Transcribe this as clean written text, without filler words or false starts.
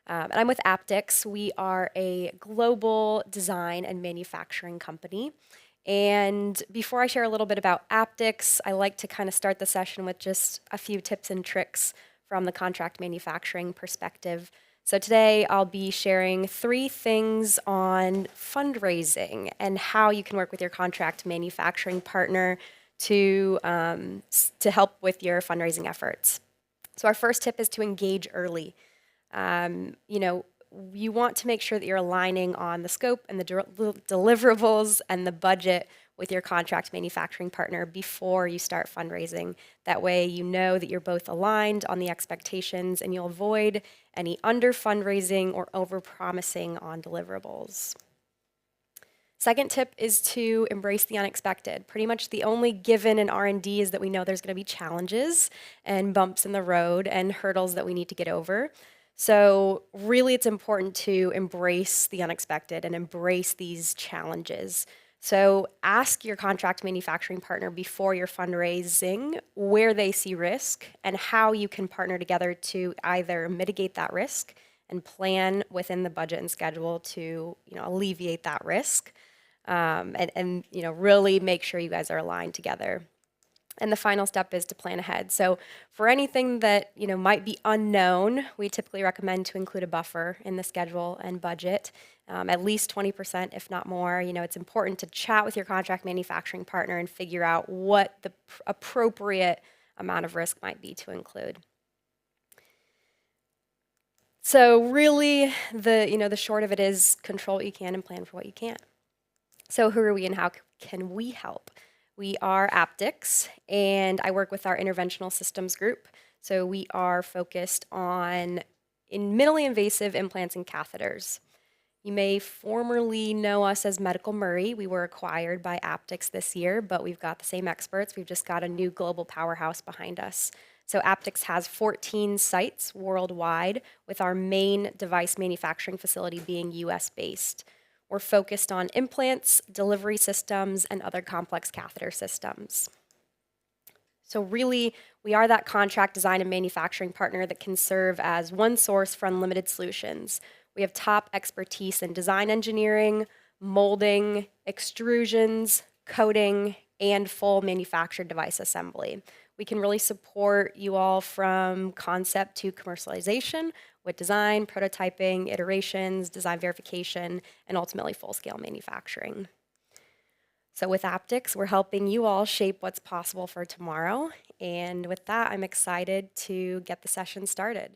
And I'm with Aptyx. We are a global design and manufacturing company. And before I share a little bit about Aptyx, I like to kind of start the session with just a few tips and tricks from the contract manufacturing perspective. So today I'll be sharing 3 things on fundraising and how you can work with your contract manufacturing partner to help with your fundraising efforts. So our first tip is to engage early. You know, you want to make sure that you're aligning on the scope and the deliverables and the budget with your contract manufacturing partner before you start fundraising. That way you know that you're both aligned on the expectations and you'll avoid any under fundraising or over promising on deliverables. Second tip is to embrace the unexpected. Pretty much the only given in R&D is that we know there's going to be challenges and bumps in the road and hurdles that we need to get over. So really it's important to embrace the unexpected and embrace these challenges. So ask your contract manufacturing partner before your fundraising where they see risk and how you can partner together to either mitigate that risk and plan within the budget and schedule to alleviate that risk, and really make sure you guys are aligned together. And the final step is to plan ahead. So for anything that might be unknown, we typically recommend to include a buffer in the schedule and budget, at least 20%, if not more. It's important to chat with your contract manufacturing partner and figure out what the appropriate amount of risk might be to include. So really, the short of it is control what you can and plan for what you can't. So who are we and how can we help? We are Aptyx, and I work with our interventional systems group. So we are focused on minimally invasive implants and catheters. You may formerly know us as Medical Murray. We were acquired by Aptyx this year, but we've got the same experts. We've just got a new global powerhouse behind us. So Aptyx has 14 sites worldwide, with our main device manufacturing facility being US-based. We're focused on implants, delivery systems, and other complex catheter systems. So really, we are that contract design and manufacturing partner that can serve as one source for unlimited solutions. We have top expertise in design engineering, molding, extrusions, coating, and full manufactured device assembly. We can really support you all from concept to commercialization with design, prototyping, iterations, design verification, and ultimately full-scale manufacturing. So with Aptyx, we're helping you all shape what's possible for tomorrow. And with that, I'm excited to get the session started.